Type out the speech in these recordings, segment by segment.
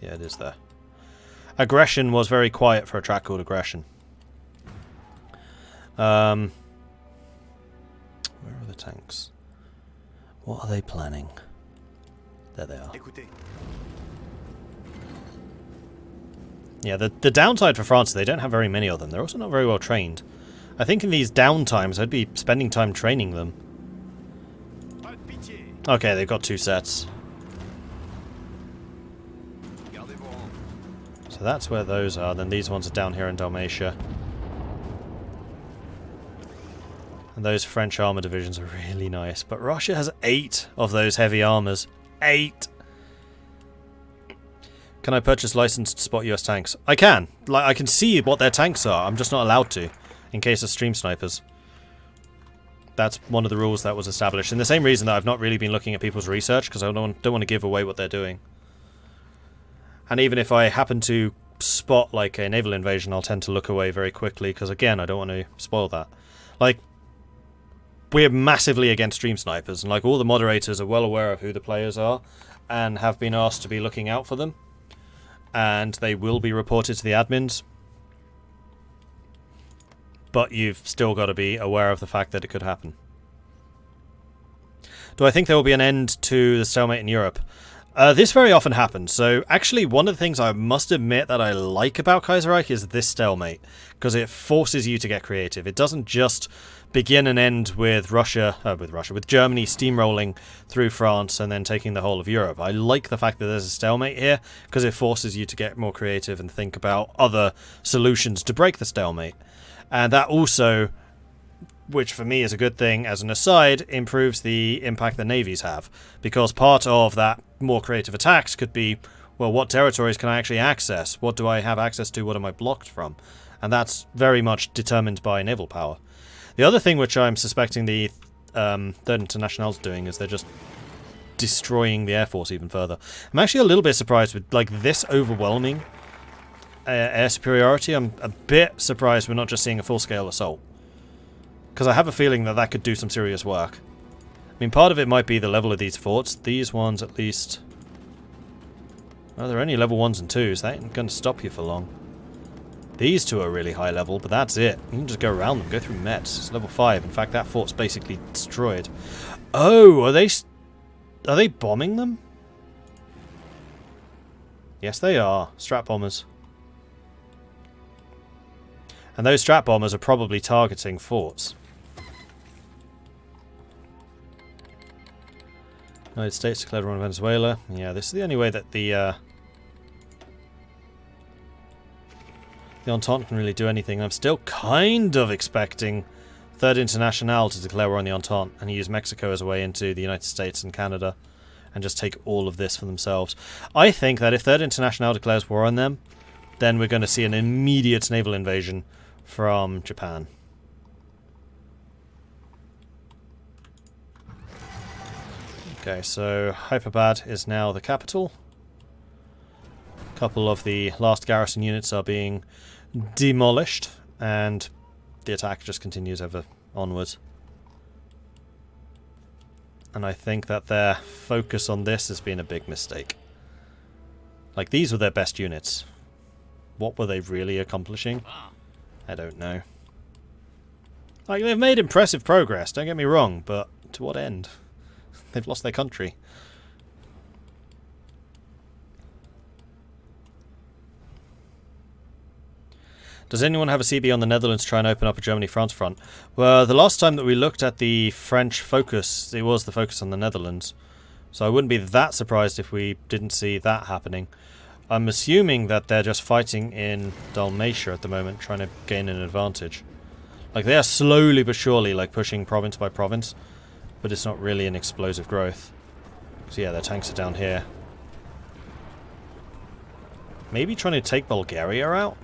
Yeah, it is there. Aggression was very quiet for a track called Aggression. Where are the tanks? What are they planning? There they are. Yeah, the downside for France is they don't have very many of them. They're also not very well trained. I think in these downtimes I'd be spending time training them. Okay, they've got 2 sets. So that's where those are. Then these ones are down here in Dalmatia. And those French armor divisions are really nice. But Russia has 8 of those heavy armors. 8! Can I purchase licensed to spot US tanks? I can. Like, I can see what their tanks are. I'm just not allowed to. In case of stream snipers. That's one of the rules that was established. And the same reason that I've not really been looking at people's research. Because I don't want to give away what they're doing. And even if I happen to spot like a naval invasion, I'll tend to look away very quickly. Because again, I don't want to spoil that. Like, we're massively against stream snipers. And like all the moderators are well aware of who the players are. And have been asked to be looking out for them. And they will be reported to the admins. But you've still got to be aware of the fact that it could happen. Do I think there will be an end to the stalemate in Europe? This very often happens. So actually one of the things I must admit that I like about Kaiserreich is this stalemate. Because it forces you to get creative. It doesn't just begin and end with with Germany steamrolling through France and then taking the whole of Europe. I like the fact that there's a stalemate here because it forces you to get more creative and think about other solutions to break the stalemate. And that also, which for me is a good thing as an aside, improves the impact the navies have. Because part of that more creative attacks could be, well, what territories can I actually access? What do I have access to? What am I blocked from? And that's very much determined by naval power. The other thing which I'm suspecting the Third International's doing is they're just destroying the Air Force even further. I'm actually a little bit surprised with like this overwhelming air superiority. I'm a bit surprised we're not just seeing a full-scale assault. Because I have a feeling that that could do some serious work. I mean, part of it might be the level of these forts. These ones, at least... well, they're only level 1s and 2s. That ain't going to stop you for long. These 2 are really high level, but that's it. You can just go around them, go through Metz. It's level 5. In fact, that fort's basically destroyed. Oh, are they bombing them? Yes, they are. Strat bombers. And those strat bombers are probably targeting forts. United States declared war on Venezuela. Yeah, this is the only way that the Entente can really do anything. I'm still kind of expecting Third International to declare war on the Entente and use Mexico as a way into the United States and Canada and just take all of this for themselves. I think that if Third International declares war on them, then we're going to see an immediate naval invasion from Japan. Okay, so Hyperbad is now the capital. A couple of the last garrison units are being demolished, and the attack just continues ever onwards. And I think that their focus on this has been a big mistake. Like, these were their best units. What were they really accomplishing? I don't know. Like, they've made impressive progress, don't get me wrong, but to what end? They've lost their country. Does anyone have a CB on the Netherlands to try and open up a Germany-France front? Well, the last time that we looked at the French focus, it was the focus on the Netherlands. So I wouldn't be that surprised if we didn't see that happening. I'm assuming that they're just fighting in Dalmatia at the moment, trying to gain an advantage. Like, they are slowly but surely, like, pushing province by province. But it's not really an explosive growth. So yeah, their tanks are down here. Maybe trying to take Bulgaria out?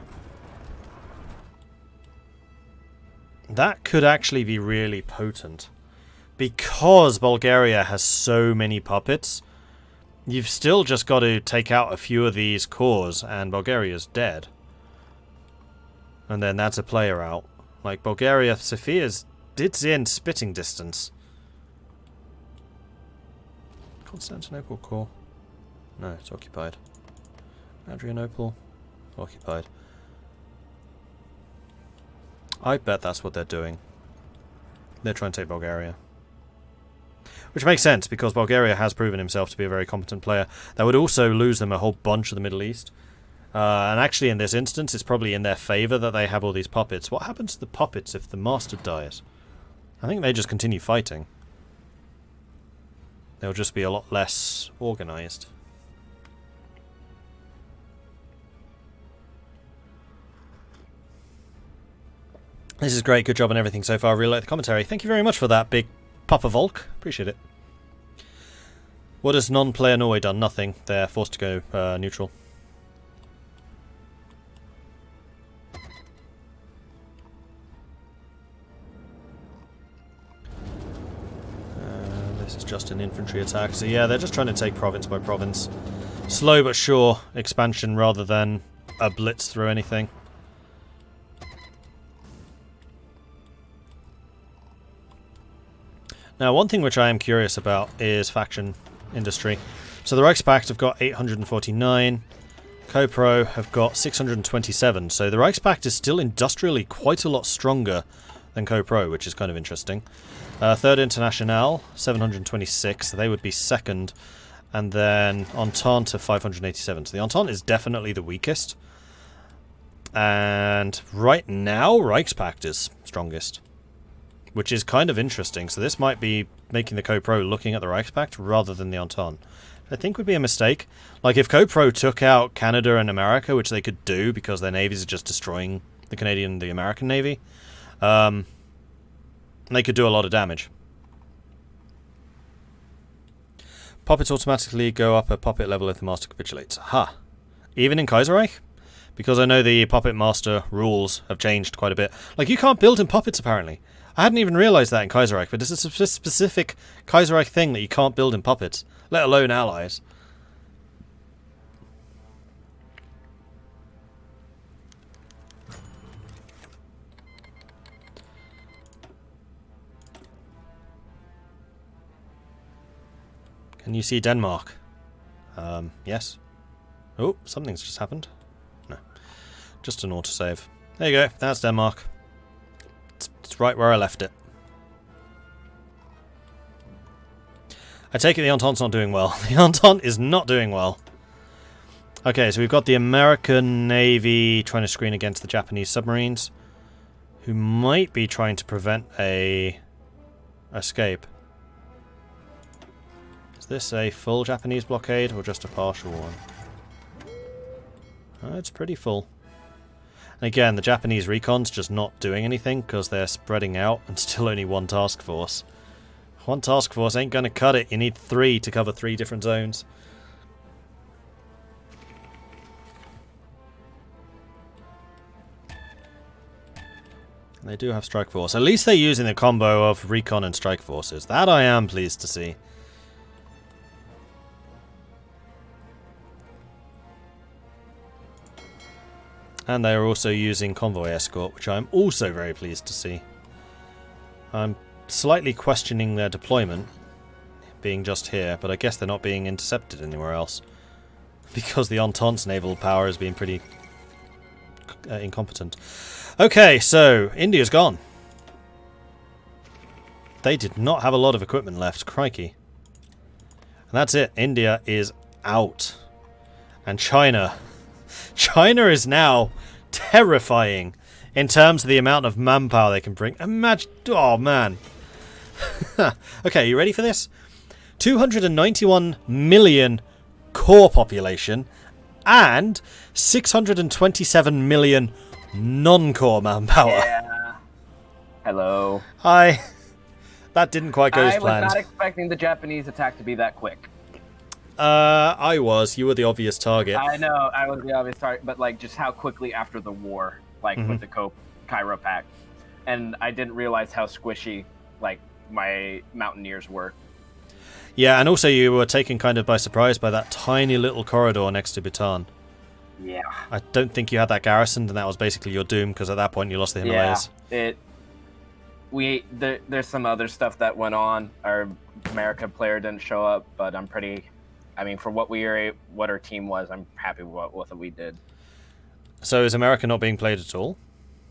That could actually be really potent. Because Bulgaria has so many puppets, you've still just got to take out a few of these cores and Bulgaria's dead. And then that's a player out. Like, Bulgaria, Sophia's it's in spitting distance. Constantinople core. No, it's occupied. Adrianople, occupied. I bet that's what they're doing. They're trying to take Bulgaria. Which makes sense, because Bulgaria has proven himself to be a very competent player. That would also lose them a whole bunch of the Middle East. And actually, in this instance, it's probably in their favour that they have all these puppets. What happens to the puppets if the master dies? I think they just continue fighting. They'll just be a lot less organised. This is great. Good job on everything so far. I really like the commentary. Thank you very much for that, big Papa Volk. Appreciate it. What has non-player Norway done? Nothing. They're forced to go neutral. This is just an infantry attack. So yeah, they're just trying to take province by province. Slow but sure expansion rather than a blitz through anything. Now, one thing which I am curious about is faction industry. So the Reichspakt have got 849, CoPro have got 627, so the Reichspakt is still industrially quite a lot stronger than CoPro, which is kind of interesting. Third Internationale, 726, so they would be second, and then Entente of 587. So the Entente is definitely the weakest, and right now Reichspakt is strongest. Which is kind of interesting, so this might be making the CoPro looking at the Reichspakt rather than the Entente. I think would be a mistake. Like, if CoPro took out Canada and America, which they could do because their navies are just destroying the Canadian and the American navy, they could do a lot of damage. Puppets automatically go up at puppet level if the master capitulates. Aha! Even in Kaiserreich? Because I know the puppet master rules have changed quite a bit. Like, you can't build in puppets, apparently. I hadn't even realised that in Kaiserreich, but it's a specific Kaiserreich thing that you can't build in puppets, let alone allies. Can you see Denmark? Yes. Oh, something's just happened. No. Just an autosave. There you go, that's Denmark. It's right where I left it. I take it the Entente's not doing well. The Entente is not doing well. Okay, so we've got the American Navy trying to screen against the Japanese submarines, who might be trying to prevent a escape. Is this a full Japanese blockade or just a partial one? Oh, it's pretty full. And again, the Japanese recon's just not doing anything because they're spreading out and still only one task force. One task force ain't gonna cut it. You need 3 to cover 3 different zones. They do have strike force. At least they're using the combo of recon and strike forces. That I am pleased to see. And they are also using convoy escort, which I'm also very pleased to see. I'm slightly questioning their deployment, being just here, but I guess they're not being intercepted anywhere else. Because the Entente's naval power has been pretty incompetent. Okay, so India's gone. They did not have a lot of equipment left, crikey. And that's it, India is out. And China is now terrifying in terms of the amount of manpower they can bring. Imagine, oh man. Okay, you ready for this? 291 million core population and 627 million non-core manpower. Yeah. Hello. Hi. That didn't quite go as planned. I was not expecting the Japanese attack to be that quick. I was. You were the obvious target. I know, I was the obvious target, but like just how quickly after the war, like with the Cairo Pact. And I didn't realize how squishy like my mountaineers were. Yeah, and also you were taken kind of by surprise by that tiny little corridor next to Bhutan. Yeah. I don't think you had that garrisoned, and that was basically your doom, because at that point you lost the Himalayas. Yeah, there's some other stuff that went on. Our America player didn't show up, but I'm pretty I mean, for what what our team was, I'm happy with what we did. So is America not being played at all?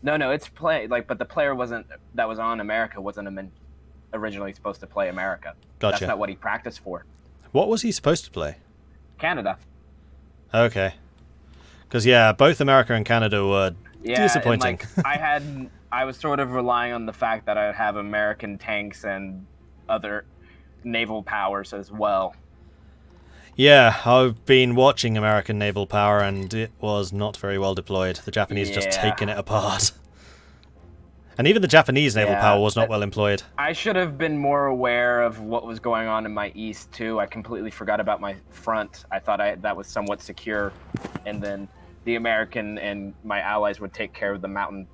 No, it's but the player that was on America wasn't originally supposed to play America. Gotcha. That's not what he practiced for. What was he supposed to play? Canada. Okay. Because both America and Canada were disappointing. And, I was sort of relying on the fact that I'd have American tanks and other naval powers as well. Yeah, I've been watching American naval power, and it was not very well deployed. The Japanese just taking it apart. And even the Japanese naval power was not well employed. I should have been more aware of what was going on in my east, too. I completely forgot about my front. I thought that was somewhat secure. And then the American and my allies would take care of the mountain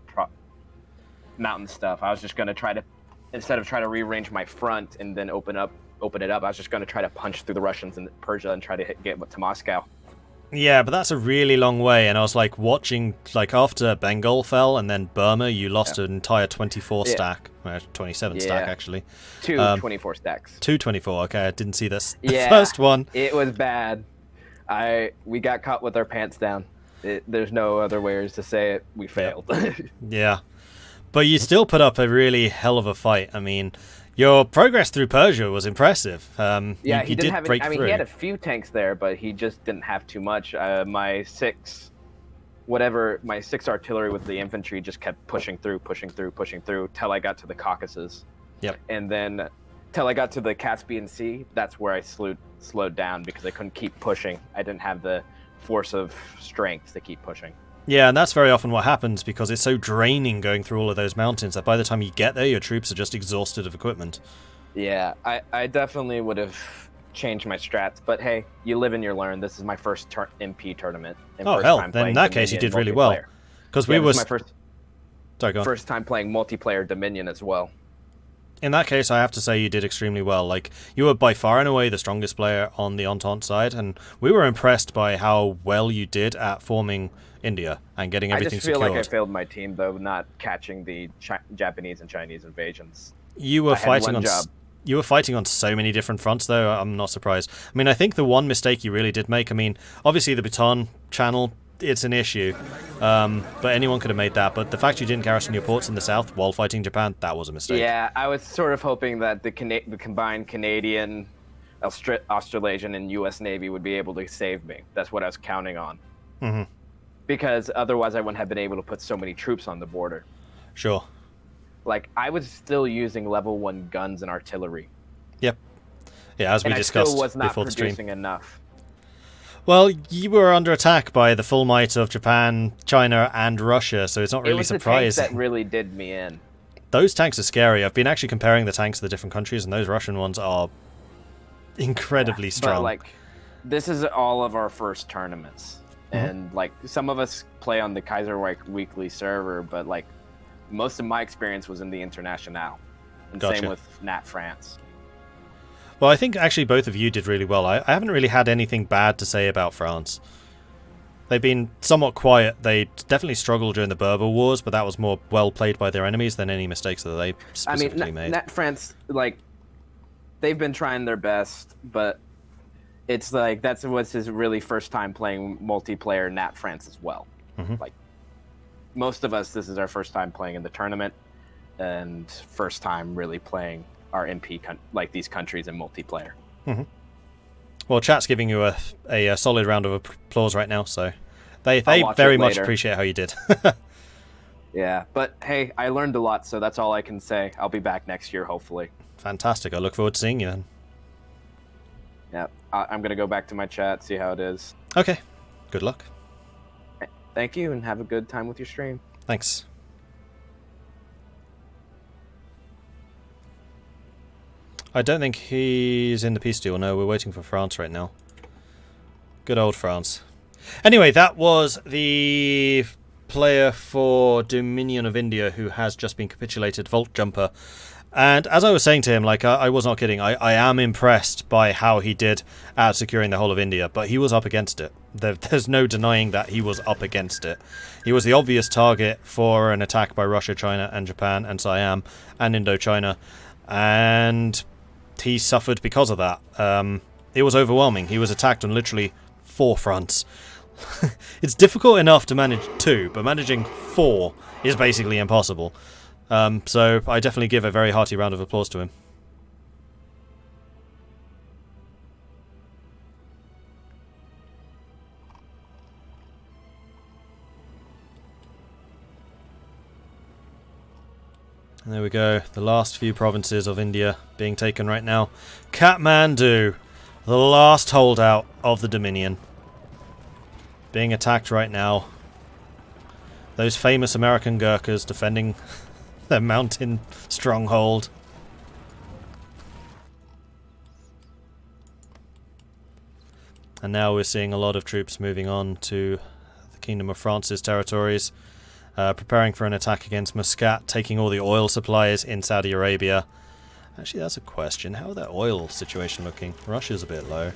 stuff. I was just going to try to, instead of trying to rearrange my front and then open it up, I was just going to try to punch through the Russians and Persia and try to get to Moscow. Yeah, but that's a really long way, and I was watching, after Bengal fell and then Burma, you lost an entire 24 stack. 27 stack, actually. Two 24 stacks. 2 24, okay, I didn't see this. The first one. It was bad. We got caught with our pants down. There's no other ways to say it. We failed. Yeah. But you still put up a really hell of a fight. I mean, your progress through Persia was impressive. He did break through. He had a few tanks there, but he just didn't have too much. My 6 artillery with the infantry just kept pushing through till I got to the Caucasus. Yep. And then till I got to the Caspian Sea, that's where I slowed down because I couldn't keep pushing. I didn't have the force of strength to keep pushing. Yeah, and that's very often what happens because it's so draining going through all of those mountains that by the time you get there, your troops are just exhausted of equipment. Yeah, I definitely would have changed my strats, but hey, you live and you learn. This is my first MP tournament. Oh, hell, then in that case you did really well. Because this is my first time playing multiplayer Dominion as well. In that case, I have to say you did extremely well. You were by far and away the strongest player on the Entente side, and we were impressed by how well you did at forming India and getting everything secured. I just feel like I failed my team, though, not catching the Japanese and Chinese invasions. You were fighting on so many different fronts, though. I'm not surprised. I mean, I think the one mistake you really did make, obviously the Baton channel, it's an issue, but anyone could have made that. But the fact you didn't garrison your ports in the south while fighting Japan, that was a mistake. Yeah, I was sort of hoping that the combined Canadian, Australasian, and U.S. Navy would be able to save me. That's what I was counting on. Mm-hmm. Because otherwise I wouldn't have been able to put so many troops on the border. Sure. I was still using level 1 guns and artillery. Yep. Yeah, as we discussed still was not before the stream. producing enough. Well, you were under attack by the full might of Japan, China, and Russia, so it's not really surprising. It was the tanks that really did me in. Those tanks are scary. I've been actually comparing the tanks of the different countries, and those Russian ones are incredibly strong. But, this is all of our first tournaments. And, some of us play on the Kaiserreich Weekly server, but, most of my experience was in the Internationale. And same with Nat France. Well, I think actually both of you did really well. I haven't really had anything bad to say about France. They've been somewhat quiet. They definitely struggled during the Berber Wars, but that was more well played by their enemies than any mistakes that they specifically made. Nat France, they've been trying their best, but it's that's what's his really first time playing multiplayer Nat France as well. Mm-hmm. Most of us, this is our first time playing in the tournament, and first time really playing our MP these countries in multiplayer. Mm-hmm. Well, chat's giving you a solid round of applause right now, so they very much appreciate how you did. Yeah, but hey, I learned a lot, so that's all I can say. I'll be back next year, hopefully. Fantastic. I look forward to seeing you then. Yeah, I'm going to go back to my chat, see how it is. Okay. Good luck. Thank you, and have a good time with your stream. Thanks. I don't think he's in the peace deal. No, we're waiting for France right now. Good old France. Anyway, that was the player for Dominion of India who has just been capitulated, Volt Jumper. And as I was saying to him, I was not kidding, I am impressed by how he did at securing the whole of India, but he was up against it. There's no denying that he was up against it. He was the obvious target for an attack by Russia, China, and Japan, and Siam, and Indochina, and he suffered because of that. it was overwhelming. He was attacked on literally 4 fronts. It's difficult enough to manage 2, but managing 4 is basically impossible. So I definitely give a very hearty round of applause to him. And there we go, the last few provinces of India being taken right now. Kathmandu, the last holdout of the Dominion, being attacked right now. Those famous American Gurkhas defending their mountain stronghold. And now we're seeing a lot of troops moving on to the Kingdom of France's territories. Preparing for an attack against Muscat, taking all the oil supplies in Saudi Arabia. Actually, that's a question. How is that oil situation looking? Russia's a bit low.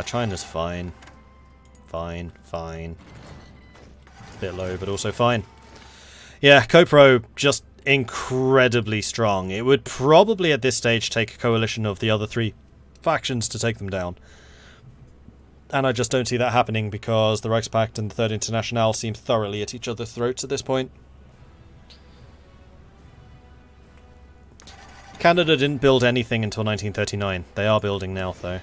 China's fine. Fine. A bit low, but also fine. Yeah, Copro just incredibly strong. It would probably at this stage take a coalition of the other 3 factions to take them down. And I just don't see that happening because the Reichspakt and the Third Internationale seem thoroughly at each other's throats at this point. Canada didn't build anything until 1939. They are building now, though.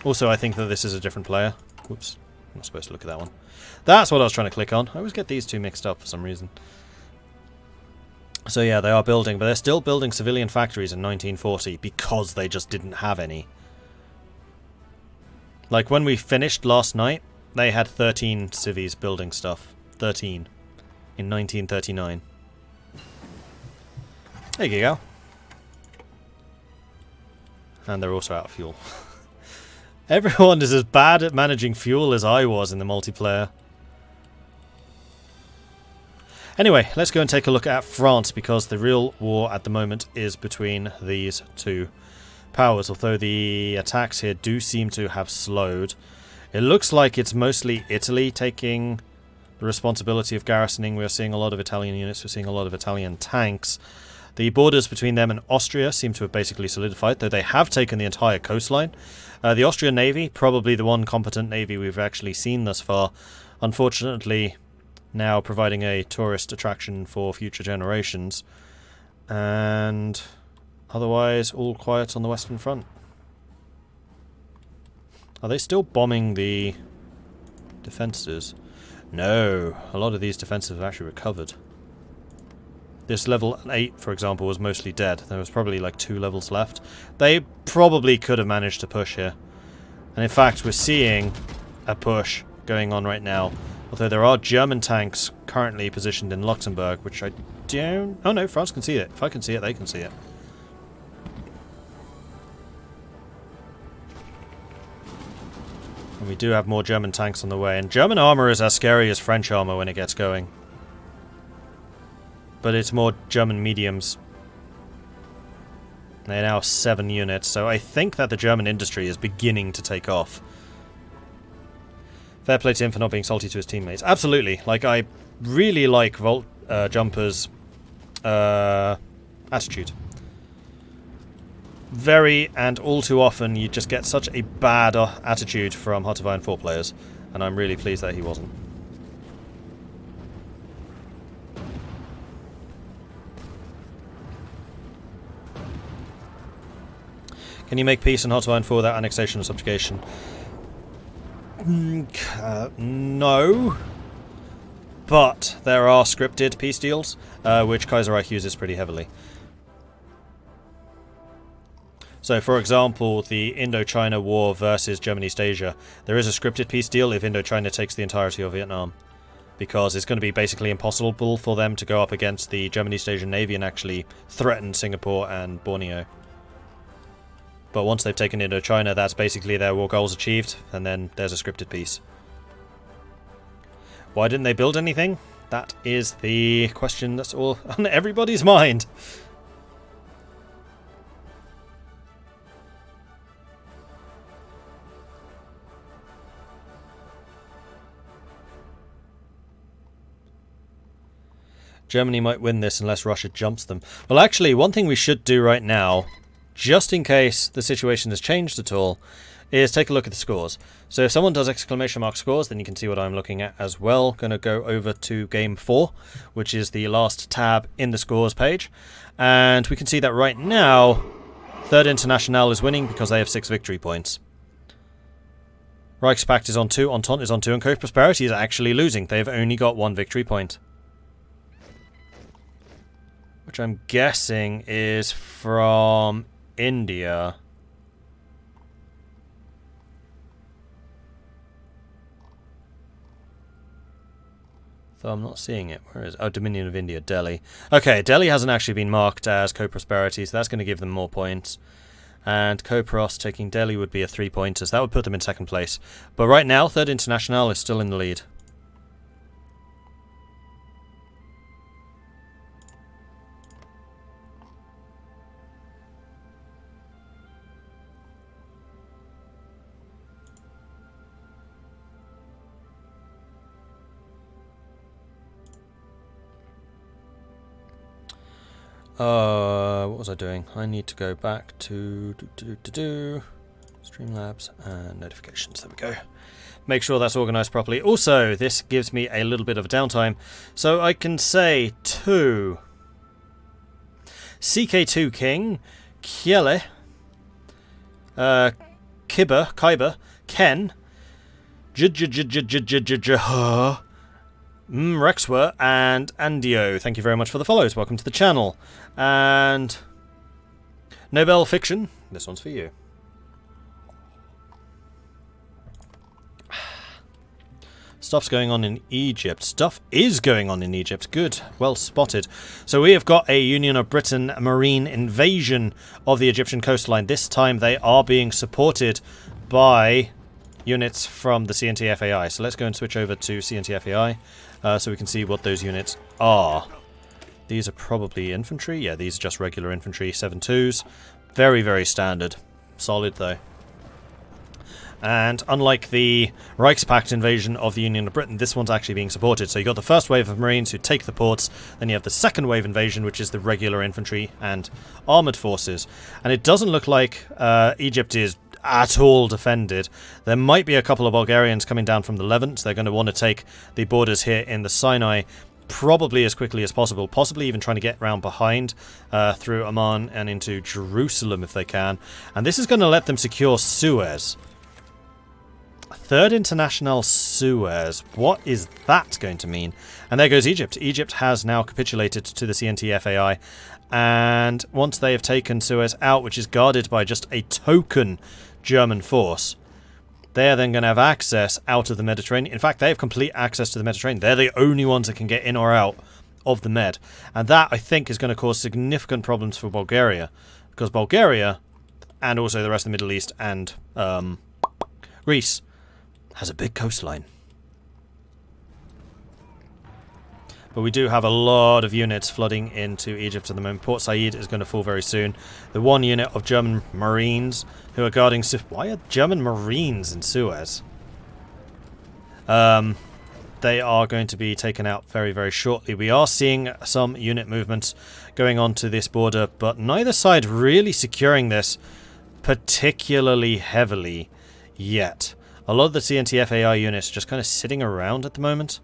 Also, I think that this is a different player. Whoops. I'm not supposed to look at that one. That's what I was trying to click on. I always get these 2 mixed up for some reason. So yeah, they are building, but they're still building civilian factories in 1940 because they just didn't have any. Like, when we finished last night, they had 13 civies building stuff. 13. In 1939. There you go. And they're also out of fuel. Everyone is as bad at managing fuel as I was in the multiplayer. Anyway, let's go and take a look at France, because the real war at the moment is between these 2 powers, although the attacks here do seem to have slowed. It looks like it's mostly Italy taking the responsibility of garrisoning. We're seeing a lot of Italian units, we're seeing a lot of Italian tanks. The borders between them and Austria seem to have basically solidified, though they have taken the entire coastline. The Austrian navy, probably the one competent navy we've actually seen thus far, unfortunately now providing a tourist attraction for future generations. And otherwise, all quiet on the Western Front. Are they still bombing the defences? No, a lot of these defences have actually recovered. This level 8, for example, was mostly dead. There was probably like 2 levels left. They probably could have managed to push here. And in fact, we're seeing a push going on right now. Although there are German tanks currently positioned in Luxembourg, which I don't... Oh no, France can see it. If I can see it, they can see it. And we do have more German tanks on the way. And German armour is as scary as French armour when it gets going. But it's more German mediums. They're now 7 units, so I think that the German industry is beginning to take off. Fair play to him for not being salty to his teammates. Absolutely. Like, I really like Volt Jumper's attitude. Very and all too often you just get such a bad attitude from Heart of Iron 4 players, and I'm really pleased that he wasn't. Can you make peace in Heart of Iron 4 without annexation or subjugation? No. But there are scripted peace deals, which Kaiserreich uses pretty heavily. So, for example, the Indochina War versus German-East Asia. There is a scripted peace deal if Indochina takes the entirety of Vietnam. Because it's going to be basically impossible for them to go up against the German-East Asian Navy and actually threaten Singapore and Borneo. But once they've taken Indochina, that's basically their war goals achieved, and then there's a scripted peace. Why didn't they build anything? That is the question that's all on everybody's mind. Germany might win this unless Russia jumps them. Well, actually, one thing we should do right now, just in case the situation has changed at all, is take a look at the scores. So if someone does exclamation mark scores, then you can see what I'm looking at as well. Going to go over to game 4, which is the last tab in the scores page. And we can see that right now, Third International is winning because they have 6 victory points. Reichspakt is on 2, Entente is on 2, and Co-Prosperity is actually losing. They've only got 1 victory point. Which I'm guessing is from India. Though I'm not seeing it. Where is it? Oh, Dominion of India, Delhi. Okay, Delhi hasn't actually been marked as Co-Prosperity, so that's going to give them more points. And Co-Pros taking Delhi would be a 3-pointer, so that would put them in second place. But right now, Third International is still in the lead. What was I doing? I need to go back to Streamlabs and notifications. There we go. Make sure that's organized properly. Also, this gives me a little bit of a downtime, so I can say to CK2 King, Kiele, Khyber, Ken, Rexwer and Andio, thank you very much for the follows. Welcome to the channel. And Nobel Fiction, this one's for you. Stuff's going on in Egypt. Stuff is going on in Egypt. Good. Well spotted. So we have got a Union of Britain marine invasion of the Egyptian coastline. This time they are being supported by units from the CNT FAI. So let's go and switch over to CNT FAI so we can see what those units are. These are probably infantry. Yeah, these are just regular infantry, 7.2s. Very, very standard. Solid, though. And unlike the Reichspakt invasion of the Union of Britain, this one's actually being supported. So you got the first wave of Marines who take the ports, then you have the second wave invasion, which is the regular infantry and armoured forces. And it doesn't look like Egypt is at all defended. There might be a couple of Bulgarians coming down from the Levant. They're going to want to take the borders here in the Sinai probably as quickly as possible, possibly even trying to get round behind through Amman and into Jerusalem if they can. And this is going to let them secure Suez. Third International Suez. What is that going to mean? And there goes Egypt. Egypt has now capitulated to the CNT FAI. And once they have taken Suez out, which is guarded by just a token German force, they are then going to have access out of the Mediterranean. In fact, they have complete access to the Mediterranean. They're the only ones that can get in or out of the Med. And that, I think, is going to cause significant problems for Bulgaria. Because Bulgaria, and also the rest of the Middle East and Greece, has a big coastline. But we do have a lot of units flooding into Egypt at the moment. Port Said is going to fall very soon. The one unit of German Marines who are guarding Suez. Why are German Marines in Suez? They are going to be taken out very, very shortly. We are seeing some unit movements going on to this border, but neither side really securing this particularly heavily yet. A lot of the CNT FAI units are just kind of sitting around at the moment.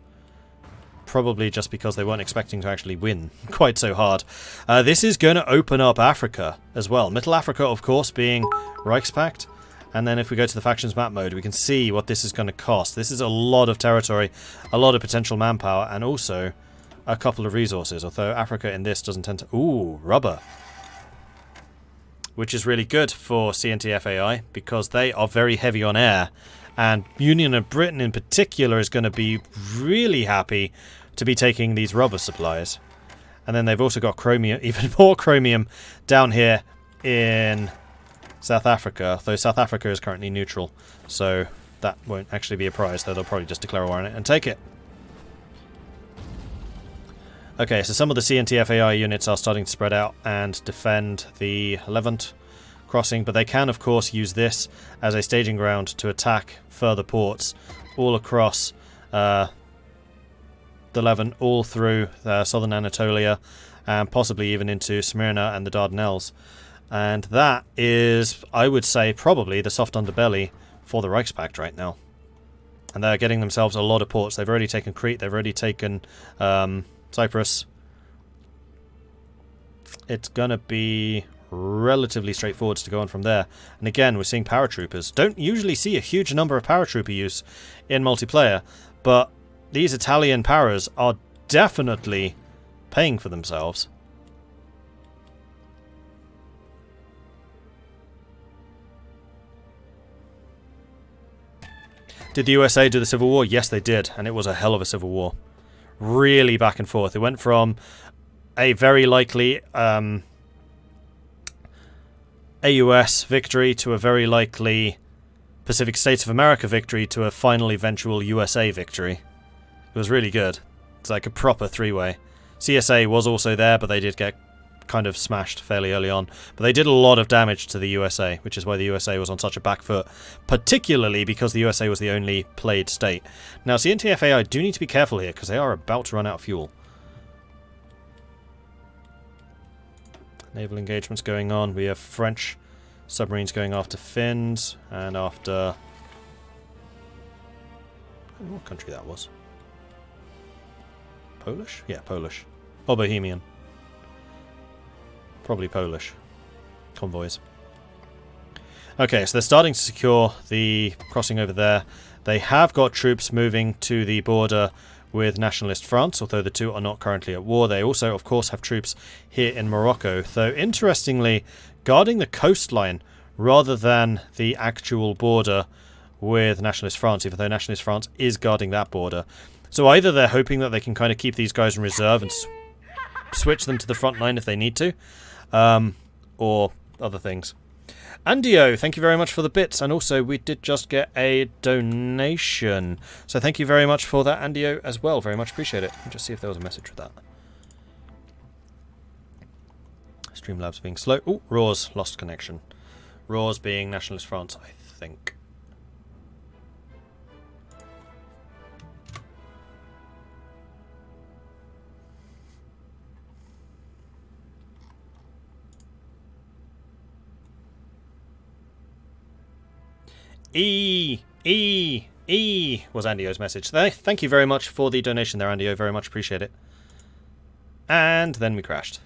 Probably just because they weren't expecting to actually win quite so hard. This is going to open up Africa as well. Middle Africa, of course, being Reichspakt. And then if we go to the factions map mode, we can see what this is going to cost. This is a lot of territory, a lot of potential manpower, and also a couple of resources. Although Africa in this doesn't tend to... Ooh, rubber. Which is really good for CNT FAI because they are very heavy on air. And Union of Britain in particular is going to be really happy to be taking these rubber supplies. And then they've also got chromium, even more chromium down here in South Africa, though South Africa is currently neutral, so that won't actually be a prize, though they'll probably just declare war on it and take it. Okay, so some of the CNT FAI units are starting to spread out and defend the Levant crossing, but they can of course use this as a staging ground to attack further ports all across the Levant, all through southern Anatolia, and possibly even into Smyrna and the Dardanelles. And that is, I would say, probably the soft underbelly for the Reichspakt right now. And they're getting themselves a lot of ports. They've already taken Crete, they've already taken Cyprus. It's going to be relatively straightforward to go on from there. And again, we're seeing paratroopers. Don't usually see a huge number of paratrooper use in multiplayer, but these Italian paras are definitely paying for themselves. Did the USA do the Civil War? Yes, they did, and it was a hell of a civil war. Really back and forth. It went from a very likely AUS victory to a very likely Pacific States of America victory to a final eventual USA victory. It was really good. It's like a proper three-way. CSA was also there, but they did get kind of smashed fairly early on. But they did a lot of damage to the USA, which is why the USA was on such a back foot, particularly because the USA was the only played state. Now, CNTFAI do need to be careful here, because they are about to run out of fuel. Naval engagements going on. We have French submarines going after Finns, and after... I don't know what country that was. Polish? Yeah, Polish. Or Bohemian. Probably Polish. Convoys. Okay, so they're starting to secure the crossing over there. They have got troops moving to the border with nationalist France, although the two are not currently at war. They also, of course, have troops here in Morocco, though interestingly guarding the coastline rather than the actual border with nationalist France, even though nationalist France is guarding that border. So either they're hoping that they can kind of keep these guys in reserve and switch them to the front line if they need to, or other things. Andio, thank you very much for the bits, and also we did just get a donation. So thank you very much for that, Andio, as well. Very much appreciate it. Let me just see if there was a message with that. Streamlabs being slow. Oh, Roars lost connection. Roars being Nationalist France, I think. E was Andio's message. Thank you very much for the donation there, Andio. Very much appreciate it. And then we crashed.